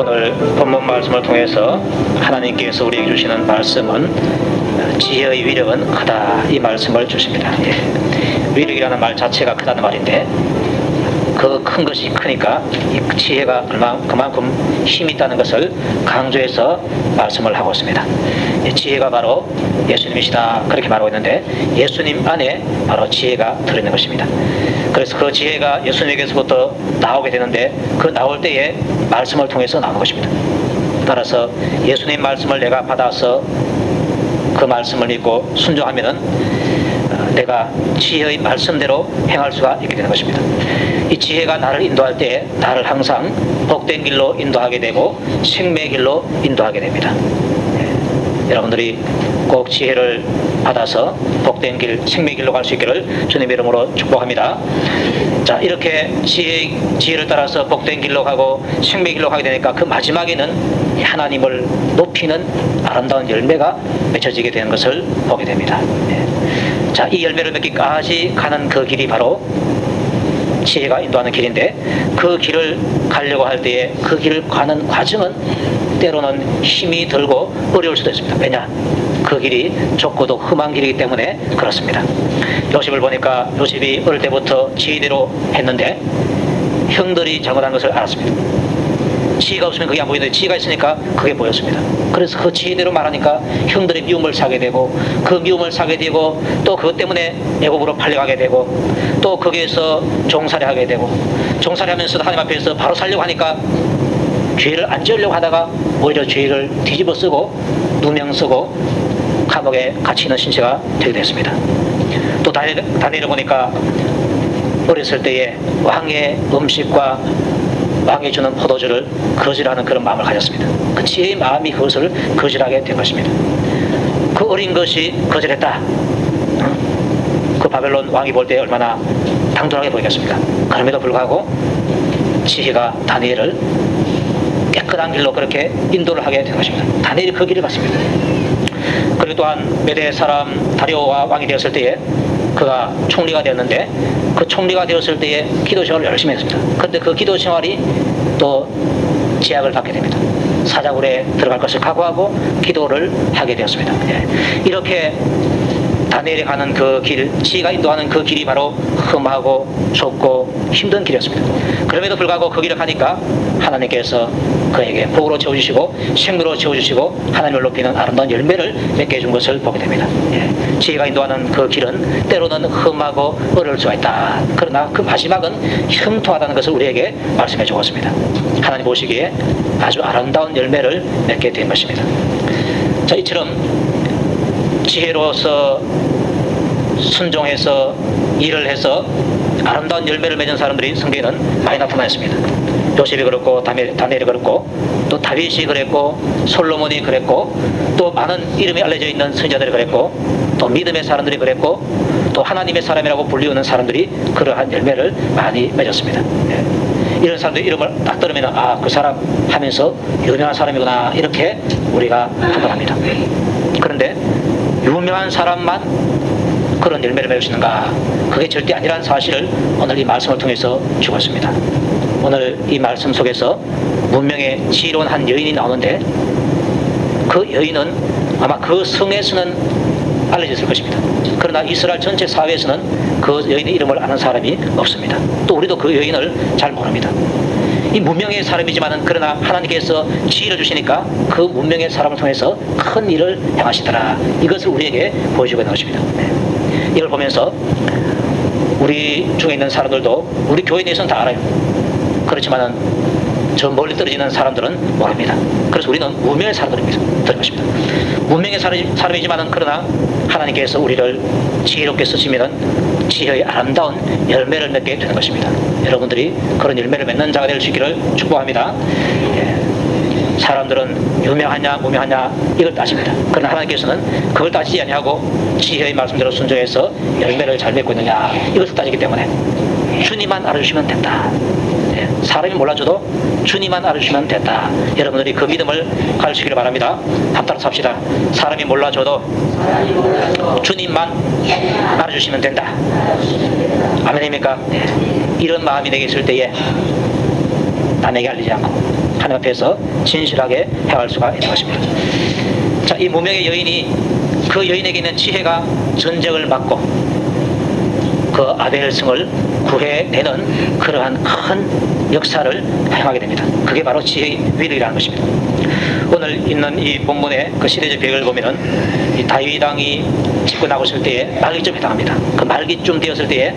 오늘 본문 말씀을 통해서 하나님께서 우리에게 주시는 말씀은 지혜의 위력은 크다, 이 말씀을 주십니다. 위력이라는 말 자체가 크다는 말인데 그 큰 것이 크니까 이 지혜가 그만큼 힘이 있다는 것을 강조해서 말씀을 하고 있습니다. 지혜가 바로 예수님이시다, 그렇게 말하고 있는데 예수님 안에 바로 지혜가 들어있는 것입니다. 그래서 그 지혜가 예수님에게서부터 나오게 되는데 그 나올 때에 말씀을 통해서 나오는 것입니다. 따라서 예수님 말씀을 내가 받아서 그 말씀을 믿고 순종하면은 내가 지혜의 말씀대로 행할 수가 있게 되는 것입니다. 이 지혜가 나를 인도할 때 나를 항상 복된 길로 인도하게 되고 생명의 길로 인도하게 됩니다. 여러분들이 꼭 지혜를 받아서 복된 길, 생명의 길로 갈 수 있기를 주님의 이름으로 축복합니다. 자, 이렇게 지혜를 따라서 복된 길로 가고 생명의 길로 가게 되니까 그 마지막에는 하나님을 높이는 아름다운 열매가 맺혀지게 되는 것을 보게 됩니다. 자, 이 열매를 맺기까지 가는 그 길이 바로 지혜가 인도하는 길인데 그 길을 가려고 할 때에 그 길을 가는 과정은 때로는 힘이 들고 어려울 수도 있습니다. 왜냐? 그 길이 좁고도 험한 길이기 때문에 그렇습니다. 요셉을 보니까 요셉이 어릴 때부터 지혜대로 했는데 형들이 잘못한 것을 알았습니다. 지혜가 없으면 그게 안 보이는데 지혜가 있으니까 그게 보였습니다. 그래서 그 지혜대로 말하니까 형들의 미움을 사게 되고 그 미움을 사게 되고 또 그것 때문에 애국으로 팔려가게 되고 또 거기에서 종살이 하게 되고 종살이 하면서도 하나님 앞에서 바로 살려고 하니까 죄를 안 지으려고 하다가 오히려 죄를 뒤집어 쓰고 누명 쓰고 감옥에 갇혀 있는 신세가 되게 됐습니다. 또 다니엘을 보니까 어렸을 때에 왕의 음식과 왕이 주는 포도주를 거절하는 그런 마음을 가졌습니다. 그 지혜의 마음이 그것을 거절하게 된 것입니다. 그 어린 것이 거절했다. 그 바벨론 왕이 볼 때 얼마나 당돌하게 보이겠습니까? 그럼에도 불구하고 지혜가 다니엘을 깨끗한 길로 그렇게 인도를 하게 된 것입니다. 다니엘이 그 길을 갔습니다. 그리고 또한 메대 사람 다리오가 왕이 되었을 때에 그가 총리가 되었는데 그 총리가 되었을 때에 기도 생활을 열심히 했습니다. 그런데 그 기도 생활이 또 제약을 받게 됩니다. 사자굴에 들어갈 것을 각오하고 기도를 하게 되었습니다. 이렇게 다니엘이 가는 그 길, 지혜가 인도하는 그 길이 바로 험하고 좁고 힘든 길이었습니다. 그럼에도 불구하고 그 길을 가니까 하나님께서 그에게 복으로 채워주시고 생명으로 채워주시고 하나님을 높이는 아름다운 열매를 맺게 해준 것을 보게 됩니다. 지혜가 인도하는 그 길은 때로는 험하고 어려울 수가 있다. 그러나 그 마지막은 형통하다는 것을 우리에게 말씀해 주었습니다. 하나님 보시기에 아주 아름다운 열매를 맺게 된 것입니다. 자, 이처럼 지혜로서 순종해서 일을 해서 아름다운 열매를 맺은 사람들이 성경에는 많이 나타나있습니다. 요셉이 그렇고 다니엘이 그렇고 또 다윗이 그랬고 솔로몬이 그랬고 또 많은 이름이 알려져 있는 선지자들이 그랬고 또 믿음의 사람들이 그랬고 또 하나님의 사람이라고 불리우는 사람들이 그러한 열매를 많이 맺었습니다. 이런 사람들 이름을 딱 들으면 아, 그 사람 하면서 유명한 사람이구나 이렇게 우리가 판단합니다. 그런데 유명한 사람만 그런 열매를 맺을 수 있는가? 그게 절대 아니라는 사실을 오늘 이 말씀을 통해서 주고 있습니다. 오늘 이 말씀 속에서 문명의 지혜로운 한 여인이 나오는데 그 여인은 아마 그 성에서는 알려졌을 것입니다. 그러나 이스라엘 전체 사회에서는 그 여인의 이름을 아는 사람이 없습니다. 또 우리도 그 여인을 잘 모릅니다. 이 문명의 사람이지만은 그러나 하나님께서 지혜를 주시니까 그 문명의 사람을 통해서 큰 일을 행하시더라. 이것을 우리에게 보여주고 있는 것입니다. 이걸 보면서 우리 중에 있는 사람들도 우리 교회에 대해서는 다 알아요. 그렇지만은 저 멀리 떨어지는 사람들은 모릅니다. 그래서 우리는 무명의 사람들입니다. 것입니다. 문명의 사람이지만은 그러나 하나님께서 우리를 지혜롭게 쓰시면은 지혜의 아름다운 열매를 맺게 되는 것입니다. 여러분들이 그런 열매를 맺는 자가 될 수 있기를 축복합니다. 사람들은 유명하냐 무명하냐 이걸 따집니다. 그러나 하나님께서는 그걸 따지지 아니하고 지혜의 말씀대로 순종해서 열매를 잘 맺고 있느냐 이것을 따지기 때문에 주님만 알아주시면 된다. 사람이 몰라줘도 주님만 알아주시면 된다. 여러분들이 그 믿음을 가르치기를 바랍니다. 함따라 삽시다. 사람이 몰라줘도 주님만 알아주시면 된다. 아멘입니까? 이런 마음이 내게 있을 때에 남에게 알리지 않고 하나님 앞에서 진실하게 행할 수가 있는 것입니다. 자, 이 무명의 여인이 그 여인에게 있는 지혜가 전쟁을 막고 그 아벨성을 구해내는 그러한 큰 역사를 행하게 됩니다. 그게 바로 지혜의 위력이라는 것입니다. 오늘 있는 이 본문의 그 시대적 배경을 보면은 이 다윗 왕이 집권하고 있을 때에 말기쯤 해당합니다. 그 말기쯤 되었을 때에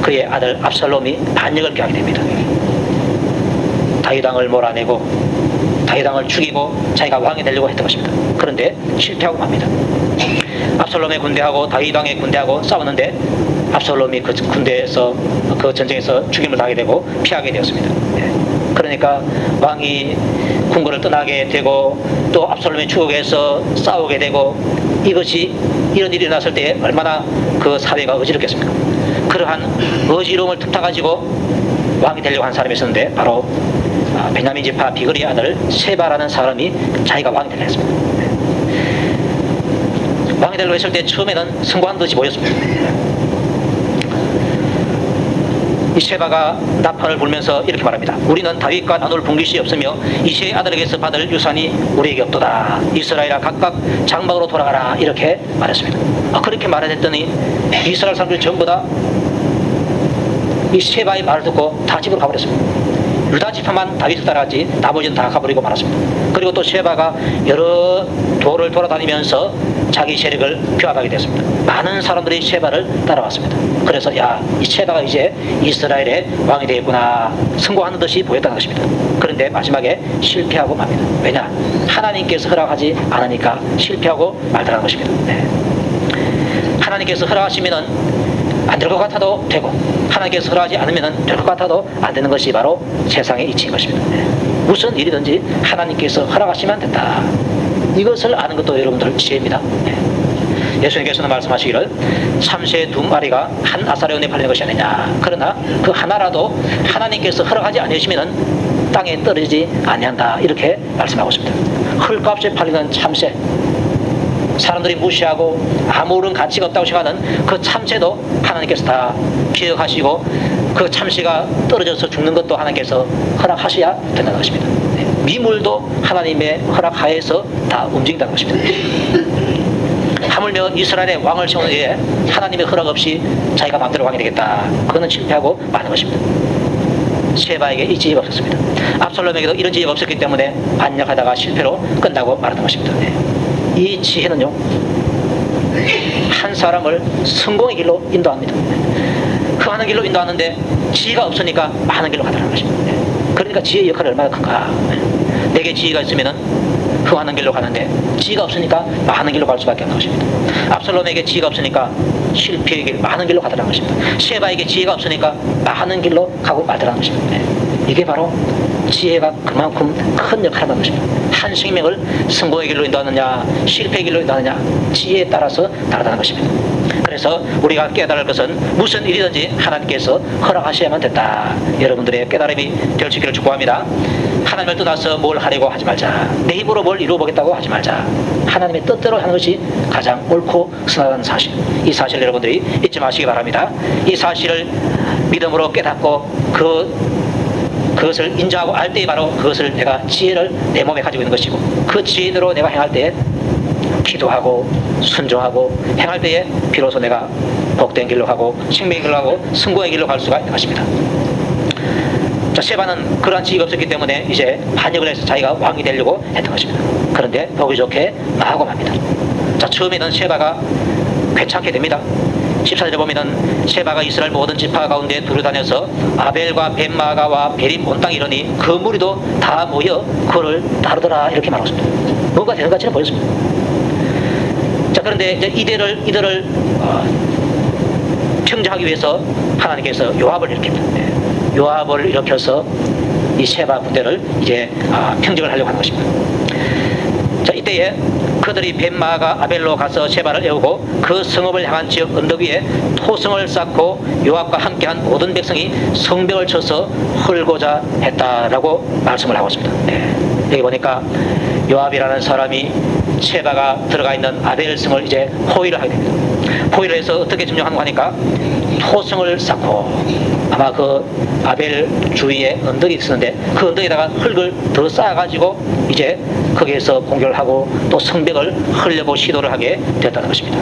그의 아들 압살롬이 반역을 깨하게 됩니다. 다윗 왕을 몰아내고 다윗 왕을 죽이고 자기가 왕이 되려고 했던 것입니다. 그런데 실패하고 맙니다. 압살롬의 군대하고 다윗 왕의 군대하고 싸웠는데 압살롬이 그 군대에서 그 전쟁에서 죽임을 당하게 되고 피하게 되었습니다. 그러니까 왕이 궁궐을 떠나게 되고 또 압살롬이 추격해서 싸우게 되고 이런 일이 일어났을 때 얼마나 그 사회가 어지럽겠습니까? 그러한 어지러움을 틈타가지고 왕이 되려고 한 사람이 있었는데 바로 베냐민 지파 비그리의 아들 세바라는 사람이 자기가 왕이 되려 했습니다. 왕이 되려고 했을 때 처음에는 성공한 듯이 보였습니다. 이 세바가 나팔을 불면서 이렇게 말합니다. 우리는 다윗과 나눌 분깃이 없으며 이새의 아들에게서 받을 유산이 우리에게 없도다. 이스라엘아 각각 장막으로 돌아가라. 이렇게 말했습니다. 그렇게 말했더니 이스라엘 사람들이 전부 다 이 세바의 말을 듣고 다 집으로 가버렸습니다. 유다 지파만 다윗을 따라갔지 나머지는 다 가버리고 말았습니다. 그리고 또 세바가 여러 도를 돌아다니면서 자기 세력을 표합하게 됐습니다. 많은 사람들이 세바를 따라왔습니다. 그래서 이 세바가 이제 이스라엘의 왕이 되겠구나 성공하는 듯이 보였다는 것입니다. 그런데 마지막에 실패하고 맙니다. 왜냐? 하나님께서 허락하지 않으니까 실패하고 말더라는 것입니다. 하나님께서 허락하시면은 안 될 것 같아도 되고 하나님께서 허락하지 않으면 될 것 같아도 안 되는 것이 바로 세상의 이치인 것입니다. 무슨 일이든지 하나님께서 허락하시면 된다. 이것을 아는 것도 여러분들 지혜입니다. 예수님께서는 말씀하시기를 참새 2마리가 한 아사리온에 팔리는 것이 아니냐. 그러나 그 하나라도 하나님께서 허락하지 않으시면 땅에 떨어지지 아니한다. 이렇게 말씀하고 있습니다. 헐값에 팔리는 참새, 사람들이 무시하고 아무런 가치가 없다고 생각하는 그 참새도 하나님께서 다 기억하시고 그 참새가 떨어져서 죽는 것도 하나님께서 허락하셔야 된다는 것입니다. 미물도 하나님의 허락하에서 다 움직인다는 것입니다. 하물며 이스라엘의 왕을 세우는 데 하나님의 허락 없이 자기가 마음대로 왕이 되겠다. 그거는 실패하고 마는 것입니다. 세바에게 이 지혜가 없었습니다. 압살롬에게도 이런 지혜가 없었기 때문에 반역하다가 실패로 끝나고 말았던 것입니다. 이 지혜는요, 한 사람을 성공의 길로 인도합니다. 그 하는 길로 인도하는데 지혜가 없으니까 많은 길로 가더라는 것입니다. 그러니까 지혜의 역할이 얼마나 큰가. 내게 지혜가 있으면은 흥하는 길로 가는데 지혜가 없으니까 많은 길로 갈 수밖에 없는 것입니다. 압살롬에게 지혜가 없으니까 실패의 길, 많은 길로 가더라는 것입니다. 세바에게 지혜가 없으니까 많은 길로 가고 말더라는 것입니다. 이게 바로 지혜가 그만큼 큰 역할을 하는 것입니다. 한 생명을 성공의 길로 인도하느냐 실패의 길로 인도하느냐 지혜에 따라서 다르다는 것입니다. 그래서 우리가 깨달을 것은 무슨 일이든지 하나님께서 허락하셔야만 된다. 여러분들의 깨달음이 될 수 있기를 축복합니다. 하나님을 떠나서 뭘 하려고 하지 말자. 내 힘으로 뭘 이루어보겠다고 하지 말자. 하나님의 뜻대로 하는 것이 가장 옳고 선한 사실. 이 사실을 여러분들이 잊지 마시기 바랍니다. 이 사실을 믿음으로 깨닫고 그것을 인정하고 알 때에 바로 그것을 내가 지혜를 내 몸에 가지고 있는 것이고 그 지혜대로 내가 행할 때에 기도하고 순종하고 행할 때에 비로소 내가 복된 길로 가고 생명의 길로 가고 승고의 길로 갈 수가 있는 것입니다. 자, 세바는 그러한 지혜가 없었기 때문에 이제 반역을 해서 자기가 왕이 되려고 했던 것입니다. 그런데 보기 좋게 나하고 맙니다. 자, 처음에는 세바가 괜찮게 됩니다. 14절에 보면은 세바가 이스라엘 모든 지파 가운데 두루다녀서 아벨과 벳마가와 베림 온 땅에 이르니 그 무리도 다 모여 그를 따르더라. 이렇게 말하고 있습니다. 뭔가 되는 것처럼 보였습니다. 자, 그런데 이제 이들을 평정하기 위해서 하나님께서 요압을 일으킵니다. 요압을 일으켜서 이 세바 군대를 이제 평정을 하려고 하는 것입니다. 자, 이때에 그들이 벳마가 아벨로 가서 세바를 애우고 그 성읍을 향한 지역 언덕 위에 토성을 쌓고 요압과 함께한 모든 백성이 성벽을 쳐서 헐고자 했다라고 말씀을 하고 있습니다. 여기 보니까 요압이라는 사람이 세바가 들어가 있는 아벨성을 이제 포위를 하게 됩니다. 포위를 해서 어떻게 점령하는가 하니까 토성을 쌓고, 아마 그 아벨 주위에 언덕이 있었는데 그 언덕에다가 흙을 더 쌓아가지고 이제 거기에서 공격을 하고 또 성벽을 흘려고 시도를 하게 되었다는 것입니다.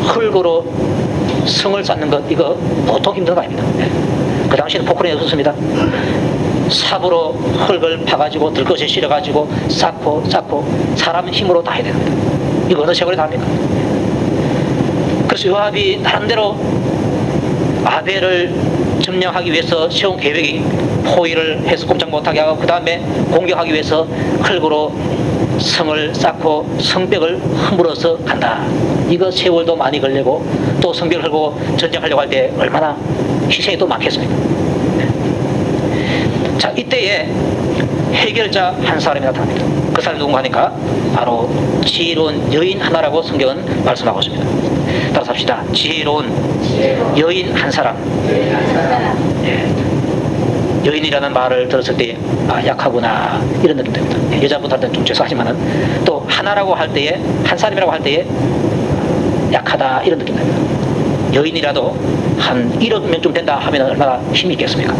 흙으로 성을 쌓는 것, 이거 보통 힘든 거 아닙니다. 그 당시에는 포크레인이 없었습니다. 삽으로 흙을 파가지고 들것에 실어가지고 쌓고 사람 힘으로 다 해야 됩니다. 이거 어느 세월에 다 합니까? 그래서 요압이 나름대로 아벨을 점령하기 위해서 세운 계획이, 포위를 해서 꼼짝 못하게 하고 그 다음에 공격하기 위해서 흙으로 성을 쌓고 성벽을 허물어서 간다. 이거 세월도 많이 걸리고 또 성벽을 헐고 전쟁하려고 할 때 얼마나 희생이 또 많겠습니까? 자, 이때에 해결자 한 사람이 나타납니다. 그 사람이 누군가 하니까 바로 지혜로운 여인 하나라고 성경은 말씀하고 있습니다. 따라서 합시다. 지혜로운 여인 한 사람. 여인이라는 말을 들었을 때 약하구나 이런 느낌 듭니다. 여자분들한테는 좀 죄송하지만은 또 하나라고 할 때에, 한 사람이라고 할 때에 약하다 이런 느낌 듭니다. 여인이라도 한 1억 명쯤 된다 하면 얼마나 힘이 있겠습니까?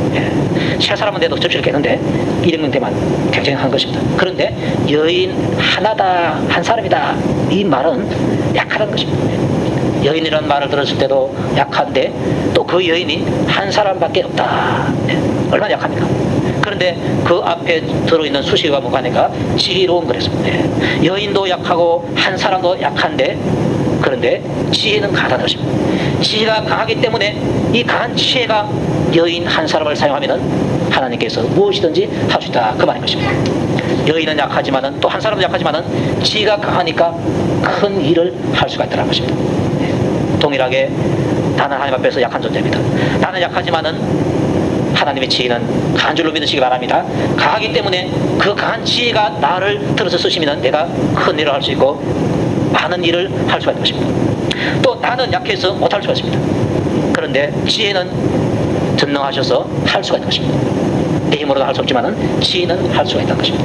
세 사람은 돼도 접시를 깨는데 1억 명 되면 굉장히 한 것입니다. 그런데 여인 하나다, 한 사람이다, 이 말은 약하다는 것입니다. 여인이라는 말을 들었을 때도 약한데 또 그 여인이 한 사람밖에 없다. 얼마나 약합니까? 그런데 그 앞에 들어있는 수식어가 뭐가 하니까 지혜로운 그랬습니다. 여인도 약하고 한 사람도 약한데, 그런데 지혜는 강하다는 것입니다. 지혜가 강하기 때문에 이 강한 지혜가 여인 한 사람을 사용하면은 하나님께서 무엇이든지 할 수 있다, 그 말인 것입니다. 여인은 약하지만은 또 한 사람도 약하지만은 지혜가 강하니까 큰 일을 할 수가 있다는 것입니다. 동일하게 나는 하나님 앞에서 약한 존재입니다. 나는 약하지만은 하나님의 지혜는 강한 줄로 믿으시기 바랍니다. 강하기 때문에 그 강한 지혜가 나를 들어서 쓰시면 내가 큰 일을 할 수 있고 많은 일을 할 수가 있는 것입니다. 또 나는 약해서 못할 수가 있습니다. 그런데 지혜는 전능하셔서 할 수가 있는 것입니다. 내 힘으로는 할 수 없지만은 지혜는 할 수가 있다는 것입니다.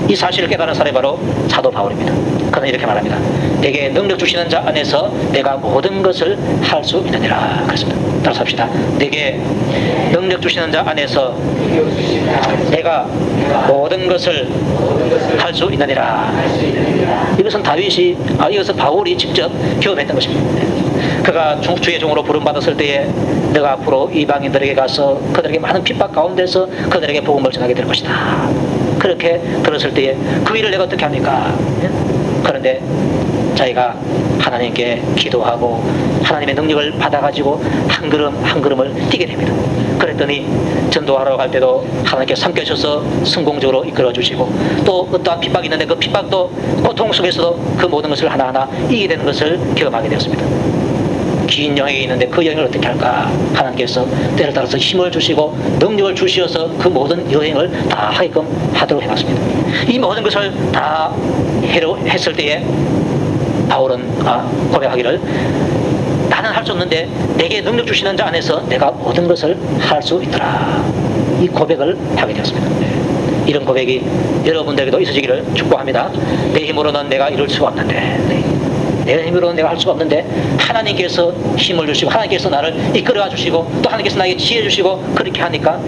이 사실을 깨달은 사람이 바로 사도 바울입니다. 그는 이렇게 말합니다. 내게 능력 주시는 자 안에서 내가 모든 것을 할 수 있느니라. 그렇습니다. 따라서 합시다. 내게 능력 주시는 자 안에서 내가 모든 것을 할 수 있느니라. 이것은 다윗이, 이것은 바울이 직접 경험했던 것입니다. 그가 주의 종으로 부름받았을 때에 내가 앞으로 이방인들에게 가서 그들에게 많은 핍박 가운데서 그들에게 복음을 전하게 될 것이다. 그렇게 들었을 때에 그 일을 내가 어떻게 합니까? 그런데 자기가 하나님께 기도하고 하나님의 능력을 받아가지고 한 걸음 한 걸음을 뛰게 됩니다. 그랬더니 전도하러 갈 때도 하나님께 섬겨셔서 성공적으로 이끌어주시고 또 어떠한 핍박이 있는데 그 핍박도 고통 속에서도 그 모든 것을 하나하나 이기게 되는 것을 경험하게 되었습니다. 긴 여행이 있는데 그 여행을 어떻게 할까? 하나님께서 때를 따라서 힘을 주시고 능력을 주시어서 그 모든 여행을 다 하게끔 하도록 해놨습니다. 이 모든 것을 다 했을 때에 바울은 고백하기를 나는 할 수 없는데 내게 능력 주시는 자 안에서 내가 모든 것을 할 수 있더라. 이 고백을 하게 되었습니다. 이런 고백이 여러분들에게도 있으시기를 축복합니다. 내 힘으로는 내가 이룰 수가 없는데, 내 힘으로는 내가 할 수가 없는데 하나님께서 힘을 주시고 하나님께서 나를 이끌어 주시고 또 하나님께서 나에게 지혜 주시고 그렇게 하니까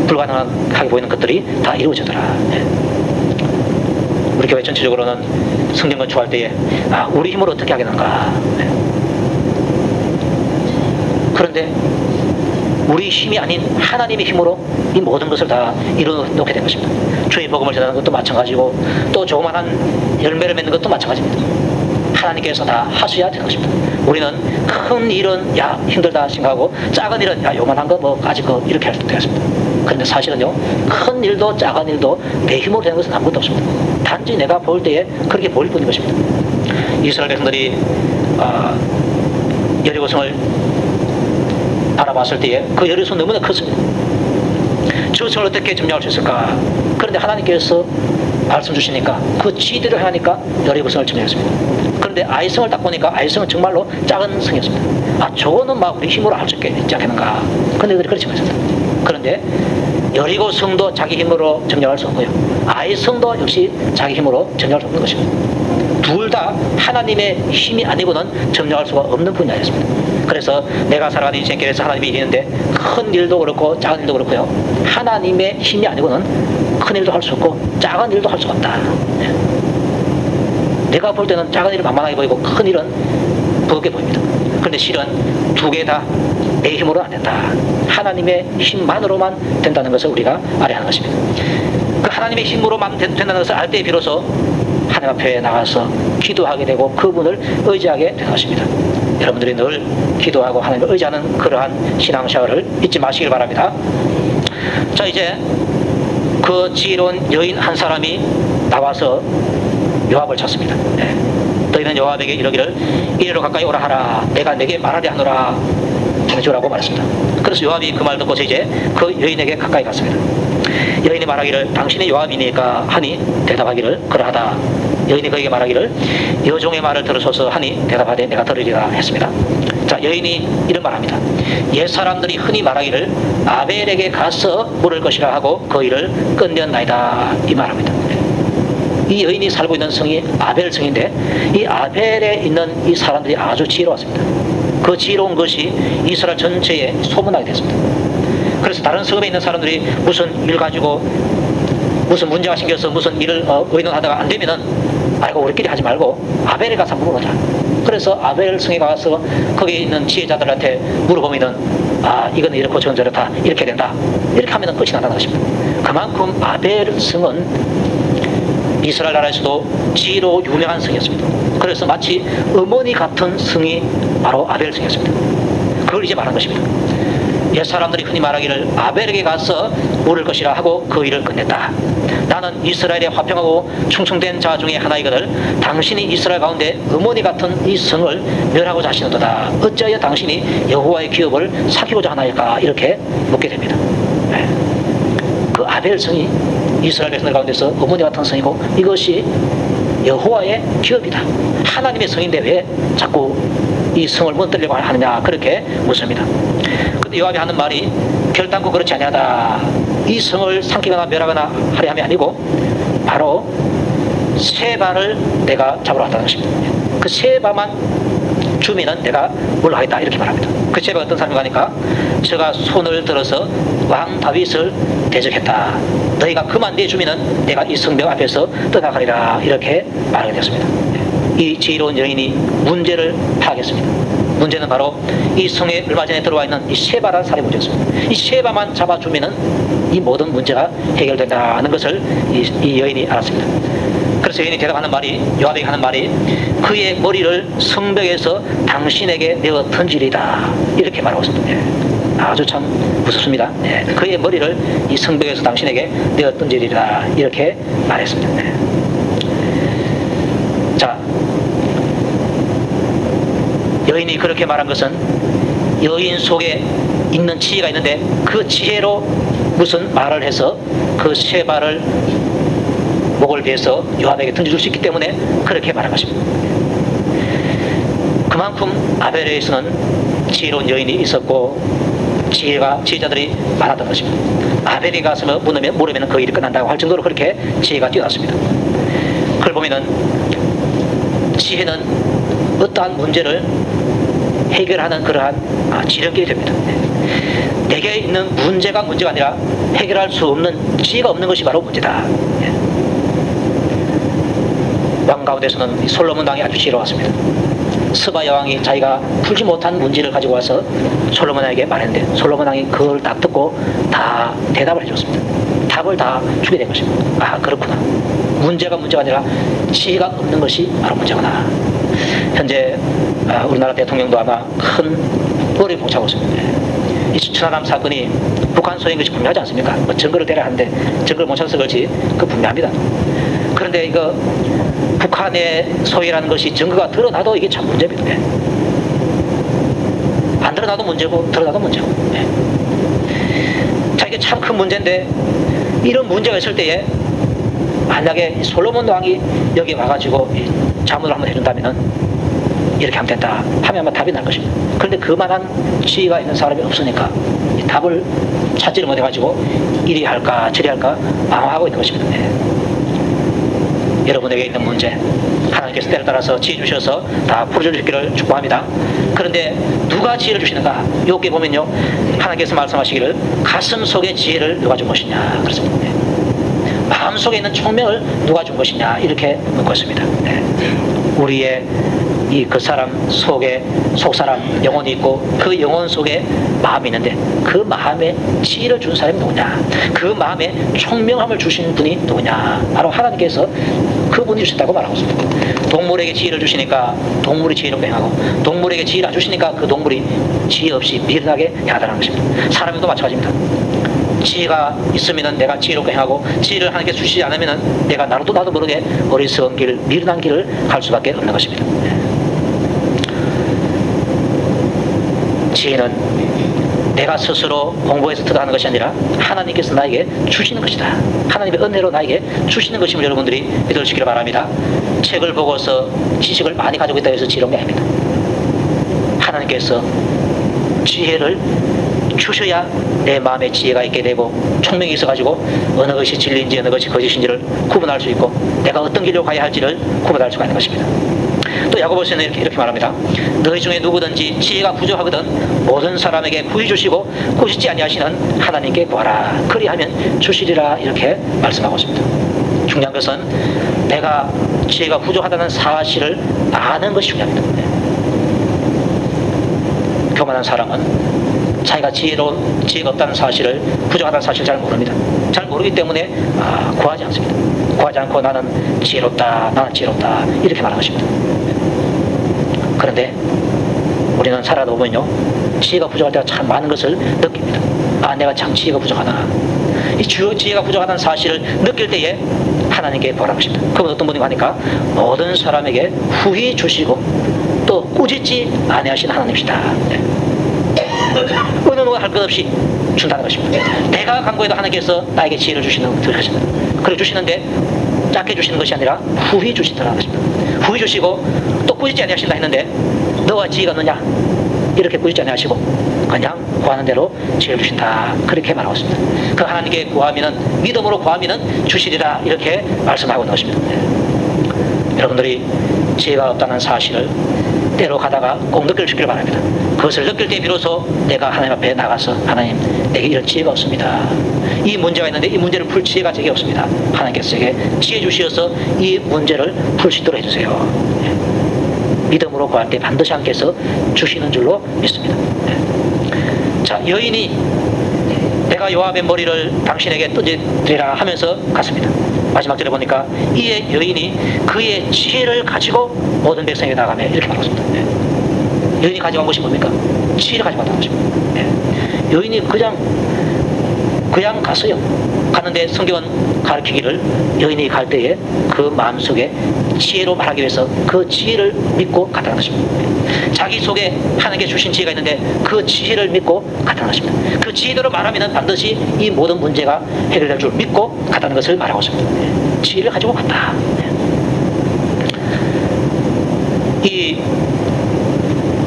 불가능하게 보이는 것들이 다 이루어지더라. 우리 교회 전체적으로는 성경 건축할 때에 우리 힘으로 어떻게 하겠는가. 그런데 우리 힘이 아닌 하나님의 힘으로 이 모든 것을 다 이루어놓게 된 것입니다. 주의 복음을 전하는 것도 마찬가지고 또 조그만한 열매를 맺는 것도 마찬가지입니다. 하나님께서 다 하셔야 되는 것입니다. 우리는 큰 일은 힘들다 생각하고 작은 일은 요만한 거 뭐 가지 거 이렇게 할 수도 있습니다. 그런데 사실은요, 큰 일도 작은 일도 내 힘으로 되는 것은 아무것도 없습니다. 단지 내가 볼 때에 그렇게 보일 뿐인 것입니다. 이스라엘 백성들이 여리고성을 바라봤을 때에 그 여리고성은 너무나 컸습니다. 저 성을 어떻게 점령할 수 있을까? 그런데 하나님께서 말씀 주시니까 그 지대로 하니까 여리고성을 점령했습니다. 그런데 아이성을 딱 보니까 아이성은 정말로 작은 성이었습니다. 저거는 막 우리 힘으로 할 수 있지 않겠는가? 그런데 그렇지 않습니다. 그런데 여리고 성도 자기 힘으로 점령할 수 없고요. 아이 성도 역시 자기 힘으로 점령할 수 없는 것입니다. 둘 다 하나님의 힘이 아니고는 점령할 수가 없는 분야였습니다. 그래서 내가 살아가는 인생길에서 하나님이 이기는데 큰 일도 그렇고 작은 일도 그렇고요. 하나님의 힘이 아니고는 큰 일도 할 수 없고 작은 일도 할 수가 없다. 내가 볼 때는 작은 일은 만만하게 보이고 큰 일은 부겁게 보입니다. 그런데 실은 두 개 다 내 힘으로는 안 된다. 하나님의 힘만으로만 된다는 것을 우리가 알아야 하는 것입니다. 그 하나님의 힘으로만 된다는 것을 알 때 비로소 하나님 앞에 나가서 기도하게 되고 그분을 의지하게 되는 것입니다. 여러분들이 늘 기도하고 하나님을 의지하는 그러한 신앙생활을 잊지 마시길 바랍니다. 자, 이제 그 지혜로운 여인 한 사람이 나와서 요압을 찾습니다. 네. 너희는 요압에게 이르기를 이리로 가까이 오라 하라. 내가 내게 말하리 하노라 전해주라고 말했습니다. 그래서 요압이 그 말 듣고서 이제 그 여인에게 가까이 갔습니다. 여인이 말하기를 당신이 요압이니까 하니 대답하기를 그러하다. 여인이 그에게 말하기를 여종의 말을 들으소서 하니 대답하되 내가 들으리라 했습니다. 자, 여인이 이런 말합니다. 옛사람들이 흔히 말하기를 아벨에게 가서 물을 것이라 하고 그 일을 끝냈나이다. 이 말합니다. 이 여인이 살고 있는 성이 아벨 성인데 이 아벨에 있는 이 사람들이 아주 지혜로웠습니다. 그 지혜로운 것이 이스라엘 전체에 소문나게 됐습니다. 그래서 다른 성읍에 있는 사람들이 무슨 일 가지고 무슨 문제가 생겨서 무슨 일을 의논하다가 안 되면은 아이고 우리끼리 하지 말고 아벨에 가서 물어보자. 그래서 아벨 성에 가서 거기에 있는 지혜자들한테 물어보면은 아 이건 이렇고 저건 저렇다 이렇게 된다 이렇게 하면은 끝이 난다는 것입니다. 그만큼 아벨 성은 이스라엘 나라에서도 지혜로 유명한 성이었습니다. 그래서 마치 어머니 같은 성이 바로 아벨 성이었습니다. 그걸 이제 말한 것입니다. 옛사람들이 흔히 말하기를 아벨에게 가서 물을 것이라 하고 그 일을 끝냈다. 나는 이스라엘의 화평하고 충성된 자 중에 하나이거늘 당신이 이스라엘 가운데 어머니 같은 이 성을 멸하고자 하시는도다. 어찌하여 당신이 여호와의 기업을 사기고자 하나일까? 이렇게 묻게 됩니다. 네. 그 아벨 성이 이스라엘 백성들 가운데서 어머니 같은 성이고 이것이 여호와의 기업이다. 하나님의 성인데 왜 자꾸 이 성을 무너뜨리려고 하느냐 그렇게 묻습니다. 근데 요압이 하는 말이 결단코 그렇지 아니하다. 이 성을 삼키거나 멸하거나 하려 함이 아니고 바로 세바를 내가 잡으러 왔다는 것입니다. 그 세바만 주민은 내가 물러가겠다 이렇게 말합니다. 그 세바가 어떤 사람인가 하니까 저가 손을 들어서 왕 다윗을 대적했다. 너희가 그만 내주면은 내가 이 성벽 앞에서 떠나가리라 이렇게 말하게 되었습니다. 이 지혜로운 여인이 문제를 파악했습니다. 문제는 바로 이 성에 얼마 전에 들어와 있는 이 세바라는 사람의 문제였습니다. 이 세바만 잡아주면은 이 모든 문제가 해결된다는 것을 이 여인이 알았습니다. 그래서 여인이 대답하는 말이 요압에게 하는 말이 그의 머리를 성벽에서 당신에게 내어 던지리다 이렇게 말하고 있습니다. 아주 참 무섭습니다. 네. 그의 머리를 이 성벽에서 당신에게 내어 던지리라 이렇게 말했습니다. 네. 자, 여인이 그렇게 말한 것은 여인 속에 있는 지혜가 있는데 그 지혜로 무슨 말을 해서 그 세바를 목을 베서 요압에게 던져줄 수 있기 때문에 그렇게 말한 것입니다. 그만큼 아벨에서는 지혜로운 여인이 있었고 지혜자들이 많았던 것입니다. 아벨이 가서 물으면 그 일이 끝난다고 할 정도로 그렇게 지혜가 뛰어났습니다. 그걸 보면은 지혜는 어떠한 문제를 해결하는 그러한 지름길이 됩니다. 내게 있는 문제가 아니라 해결할 수 없는 지혜가 없는 것이 바로 문제다. 왕 가운데서는 솔로몬 왕이 아주 지혜로웠습니다. 스바 여왕이 자기가 풀지 못한 문제를 가지고 와서 솔로몬에게 말했는데 솔로몬 왕이 그걸 딱 듣고 다 대답을 해줬습니다. 답을 다 주게 된 것입니다. 아 그렇구나. 문제가 아니라 지혜가 없는 것이 바로 문제구나. 현재 우리나라 대통령도 아마 큰 어려움을 봉착하고 있습니다. 이 천안함 사건이 북한 소유인 것이 분명하지 않습니까? 뭐 증거를 대라 하는데 증거를 못 찾아서 그렇지 그 분명합니다. 그런데 이거 북한의 소유라는 것이 증거가 드러나도 이게 참 문제입니다. 안 드러나도 문제고 드러나도 문제고. 자 이게 참 큰 문제인데 이런 문제가 있을 때에 만약에 솔로몬 왕이 여기 와가지고 자문을 한번 해준다면은 이렇게 하면 된다 하면 아마 답이 날 것입니다. 그런데 그만한 지혜가 있는 사람이 없으니까 이 답을 찾지를 못해가지고 이리 할까 저리 할까 방황하고 있는 것입니다. 네. 여러분에게 있는 문제 하나님께서 때를 따라서 지혜 주셔서 다 풀어주시기를 축복합니다. 그런데 누가 지혜를 주시는가? 여기 보면요, 하나님께서 말씀하시기를 가슴 속에 지혜를 누가 준 것이냐 그렇습니다. 네. 마음 속에 있는 총명을 누가 준 것이냐 이렇게 묻고 있습니다. 네. 우리의 그 사람 속에 속사람 영혼이 있고 그 영혼 속에 마음이 있는데 그 마음에 지혜를 준 사람이 누구냐, 그 마음에 총명함을 주신 분이 누구냐, 바로 하나님께서 그분이 주셨다고 말하고 있습니다. 동물에게 지혜를 주시니까 동물이 지혜롭게 행하고, 동물에게 지혜를 안 주시니까 그 동물이 지혜 없이 미련하게 행하다는 것입니다. 사람에도 마찬가지입니다. 지혜가 있으면 내가 지혜롭게 행하고, 지혜를 하나님께 주시지 않으면 내가 나도 모르게 어리석은 길, 미련한 길을 갈 수밖에 없는 것입니다. 지혜는 내가 스스로 공부해서 득하는 것이 아니라 하나님께서 나에게 주시는 것이다. 하나님의 은혜로 나에게 주시는 것임을 여러분들이 믿어주시기를 바랍니다. 책을 보고서 지식을 많이 가지고 있다고 해서 지혜로운 게 아닙니다. 하나님께서 지혜를 주셔야 내 마음에 지혜가 있게 되고 총명이 있어가지고 어느 것이 진리인지 어느 것이 거짓인지를 구분할 수 있고 내가 어떤 길로 가야 할지를 구분할 수가 있는 것입니다. 또 야고보서는 이렇게 말합니다. 너희 중에 누구든지 지혜가 부족하거든 모든 사람에게 구히 주시고 꾸짖지 아니하시는 하나님께 구하라. 그리하면 주시리라. 이렇게 말씀하고 있습니다. 중요한 것은 내가 지혜가 부족하다는 사실을 아는 것이 중요합니다. 교만한 사람은 자기가 지혜가 없다는 사실을, 부족하다는 사실을 잘 모릅니다. 잘 모르기 때문에 구하지 않습니다. 구하지 않고 나는 지혜롭다 이렇게 말하는 것입니다. 그런데 우리는 살아다 보면요, 지혜가 부족할 때가 참 많은 것을 느낍니다. 내가 참 지혜가 부족하다. 이 지혜가 부족하다는 사실을 느낄 때에 하나님께 구하라는 것입니다. 그분 어떤 분이 하니까 모든 사람에게 후히 주시고 또 꾸짖지 아니하시는 하나님이시다. 어느 누가 할 것 없이 준다는 것입니다. 내가 간구해도 하나님께서 나에게 지혜를 주시는 것입니다. 그래 주시는데 작게 주시는 것이 아니라 후히 주시더라는 것입니다. 후히 주시고 또 꾸짖지 아니하신다 했는데 너와 지혜가 없느냐 이렇게 꾸짖지 아니하시고 그냥 구하는 대로 지혜를 주신다 그렇게 말하고 있습니다. 그 하나님께 구하면은, 믿음으로 구하면은 주시리라 이렇게 말씀하고 있는 것입니다. 여러분들이 지혜가 없다는 사실을 때로 가다가 꼭 느낄 수 있기를 바랍니다. 그것을 느낄 때 비로소 내가 하나님 앞에 나가서 하나님 내게 이런 지혜가 없습니다. 이 문제가 있는데 이 문제를 풀 지혜가 제게 없습니다. 하나님께서 제게 지혜 주시어서 이 문제를 풀 수 있도록 해주세요. 믿음으로 구할 때 반드시 하나님께서 주시는 줄로 믿습니다. 자, 여인이 내가 요압의 머리를 당신에게 던지리라 하면서 갔습니다. 마지막 절에 보니까 이에 여인이 그의 지혜를 가지고 모든 백성에게 나가며 이렇게 말했습니다. 여인이 가져간 것이 뭡니까? 지혜를 가지고 왔다는 것입니다. 여인이 그냥 갔어요. 갔는데 성경은 가르치기를 여인이 갈 때에 그 마음속에 지혜로 말하기 위해서 그 지혜를 믿고 갔다는 것입니다. 자기 속에 하나님께 주신 지혜가 있는데 그 지혜를 믿고 갔다는 것입니다. 그 지혜대로 말하면 반드시 이 모든 문제가 해결될 줄 믿고 갔다는 것을 말하고 있습니다. 지혜를 가지고 갔다. 이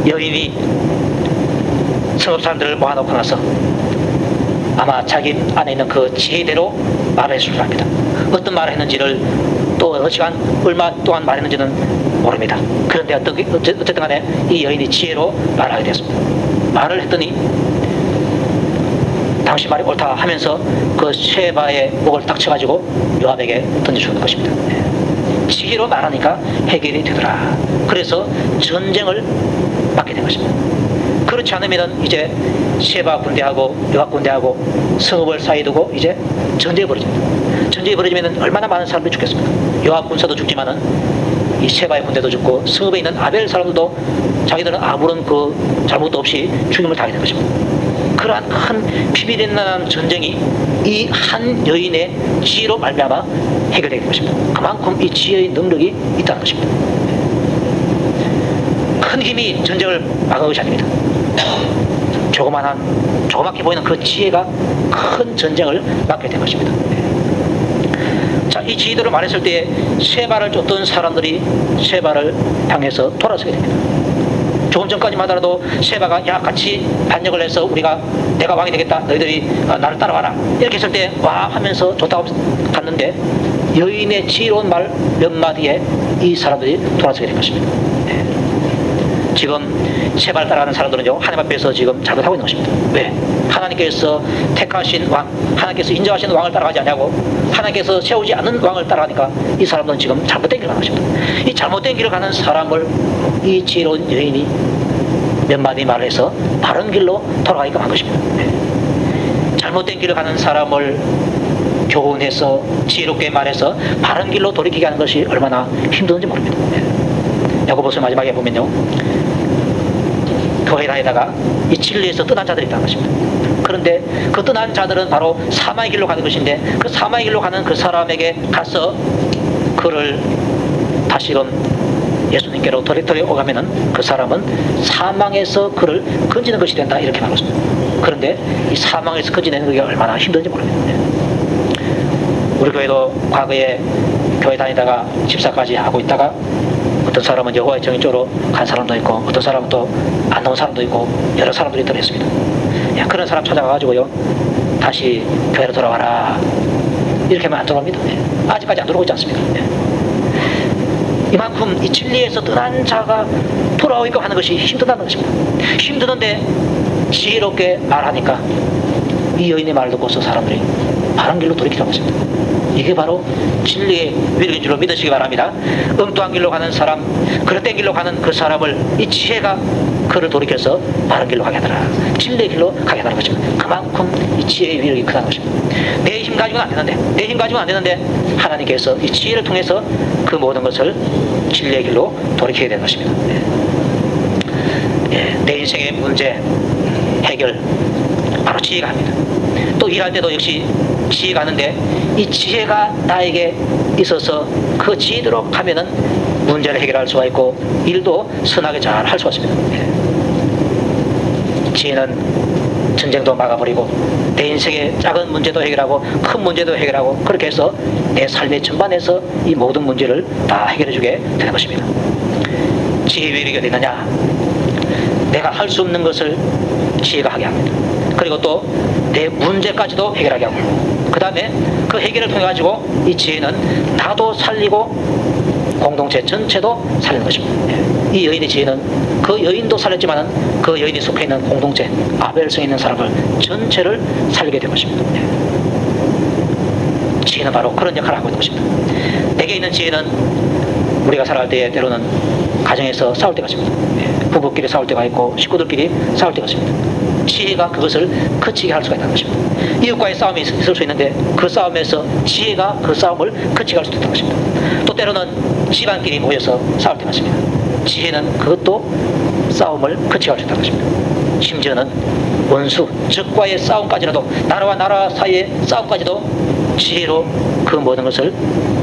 여인이 성읍 사람들을 모아놓고 나서 아마 자기 안에 있는 그 지혜대로 말을 했을 줄 압니다. 어떤 말을 했는지를 또 어느 시간 얼마 동안 말했는지는 모릅니다. 그런데 어쨌든 간에 이 여인이 지혜로 말하게 되었습니다. 말을 했더니 당신 말이 옳다 하면서 그 쉐바의 목을 딱 쳐가지고 요압에게 던져주는 것입니다. 지혜로 말하니까 해결이 되더라. 그래서 전쟁을 막게 된 것입니다. 그렇지 않으면 이제 쉐바 군대하고 요압 군대하고 성읍을 사이에 두고 이제 전쟁이 벌어집니다. 전쟁이 벌어지면 얼마나 많은 사람들이 죽겠습니까? 요압 군사도 죽지만은 이 쉐바의 군대도 죽고 성읍에 있는 아벨 사람들도 자기들은 아무런 그 잘못도 없이 죽임을 당하게 된 것입니다. 그러한 큰 비비린난 전쟁이 이 한 여인의 지혜로 말미암아 해결된 것입니다. 그만큼 이 지혜의 능력이 있다는 것입니다. 큰 힘이 전쟁을 막은 것이 아닙니다. 조그맣게 보이는 그 지혜가 큰 전쟁을 막게 된 것입니다. 자, 이 지혜대로 말했을 때 쉐바를 쫓던 사람들이 쉐바를 향해서 돌아서게 됩니다. 조금 전까지만 하더라도 세바가 야 같이 반역을 해서 내가 왕이 되겠다, 너희들이 나를 따라와라 이렇게 했을 때 와 하면서 좋다고 갔는데 여인의 지혜로운 말 몇 마디에 이 사람들이 돌아서게 된 것입니다. 네. 지금 세바를 따라가는 사람들은요 하나님 앞에서 지금 잘못하고 있는 것입니다. 왜? 하나님께서 택하신 왕, 하나님께서 인정하신 왕을 따라가지 않냐고, 하나님께서 세우지 않는 왕을 따라가니까 이 사람들은 지금 잘못된 길을 가는 것입니다. 이 잘못된 길을 가는 사람을 이 지혜로운 여인이 몇 마디 말을 해서 바른 길로 돌아가게끔 한 것입니다. 네. 잘못된 길을 가는 사람을 교훈해서 지혜롭게 말해서 바른 길로 돌이키게 하는 것이 얼마나 힘든지 모릅니다. 네. 야고보서 마지막에 보면요 교회 다니다가 이 진리에서 떠난 자들이 있다는 것입니다. 그런데 그 떠난 자들은 바로 사망의 길로 가는 것인데 그 사망의 길로 가는 그 사람에게 가서 그를 다시금 예수님께로 데려오가면은 그 사람은 사망에서 그를 건지는 것이 된다 이렇게 말했습니다. 그런데 이 사망에서 건지내는 게 얼마나 힘든지 모르겠는데 우리 교회도 과거에 교회 다니다가 집사까지 하고 있다가 어떤 사람은 여호와의 정인 쪽으로 간 사람도 있고 어떤 사람은 또 안 나온 사람도 있고 여러 사람들이 들어있습니다. 그런 사람 찾아가가지고요 다시 교회로 돌아와라 이렇게 하면 안 돌아옵니다. 아직까지 안 들어오고 있지 않습니까? 이만큼 이 진리에서 떠난 자가 돌아오게끔 하는 것이 힘들다는 것입니다. 힘드는데 지혜롭게 말하니까 이 여인의 말을 듣고서 사람들이 바른 길로 돌이키는 것입니다. 이게 바로 진리의 위력인 줄로 믿으시기 바랍니다. 엉뚱한 길로 가는 사람, 그릇된 길로 가는 그 사람을 이 지혜가 그를 돌이켜서 바른 길로 가게 하더라. 진리의 길로 가게 하는 것입니다. 그만큼 이 지혜의 위력이 크다는 것입니다. 내 힘 가지고는 안 되는데, 내 힘 가지고는 안 되는데 하나님께서 이 지혜를 통해서 그 모든 것을 진리의 길로 돌이키게 되는 것입니다. 내 인생의 문제 해결 바로 지혜가 합니다. 또 일할 때도 역시 지혜가 하는데 이 지혜가 나에게 있어서 그 지혜대로 하면은 문제를 해결할 수가 있고 일도 선하게 잘 할 수가 있습니다. 지혜는 전쟁도 막아버리고 내 인생의 작은 문제도 해결하고 큰 문제도 해결하고 그렇게 해서 내 삶의 전반에서 이 모든 문제를 다 해결해주게 되는 것입니다. 지혜의 위력이 어디 있느냐? 내가 할 수 없는 것을 지혜가 하게 합니다. 그리고 또 내 문제까지도 해결하게 하고 그 다음에 그 해결을 통해 가지고 이 지혜는 나도 살리고 공동체 전체도 살리는 것입니다. 이 여인의 지혜는 그 여인도 살렸지만 그 여인이 속해 있는 공동체 아벨성에 있는 사람을 전체를 살리게 된 것입니다. 지혜는 바로 그런 역할을 하고 있는 것입니다. 내게 있는 지혜는 우리가 살아갈 때에 때로는 가정에서 싸울 때가 있습니다. 부부끼리 싸울 때가 있고 식구들끼리 싸울 때가 있습니다. 지혜가 그것을 그치게 할 수가 있다는 것입니다. 이웃과의 싸움이 있을 수 있는데 그 싸움에서 지혜가 그 싸움을 그치게 할 수도 있다는 것입니다. 또 때로는 집안끼리 모여서 싸울 때가 있습니다. 지혜는 그것도 싸움을 그치게 할 수 있다는 것입니다. 심지어는 원수, 적과의 싸움까지라도 나라와 나라 사이의 싸움까지도 지혜로 그 모든 것을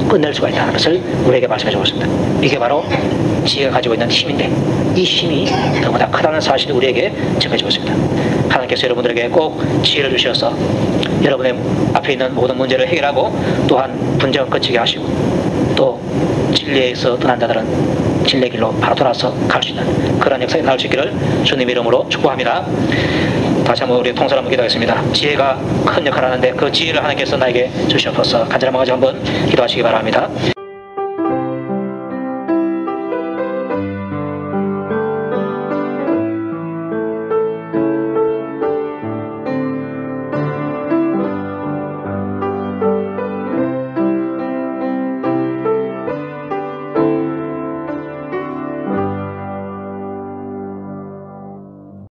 끝낼 수가 있다는 것을 우리에게 말씀해 주고 있습니다. 이게 바로 지혜가 가지고 있는 힘인데 이 힘이 너무나 크다는 사실을 우리에게 증거해 주고 있습니다. 하나님께서 여러분들에게 꼭 지혜를 주셔서 여러분의 앞에 있는 모든 문제를 해결하고 또한 분쟁을 끝이게 하시고 또 진리에서 떠난 자들은 진리의 길로 바로 돌아서 갈 수 있는 그런 역사에 나올 수 있기를 주님 이름으로 축복합니다. 다시 한번 우리 통솔 한번 기도하겠습니다. 지혜가 큰 역할을 하는데 그 지혜를 하나님께서 나에게 주시옵소서. 간절한 마음으로 한번 기도하시기 바랍니다.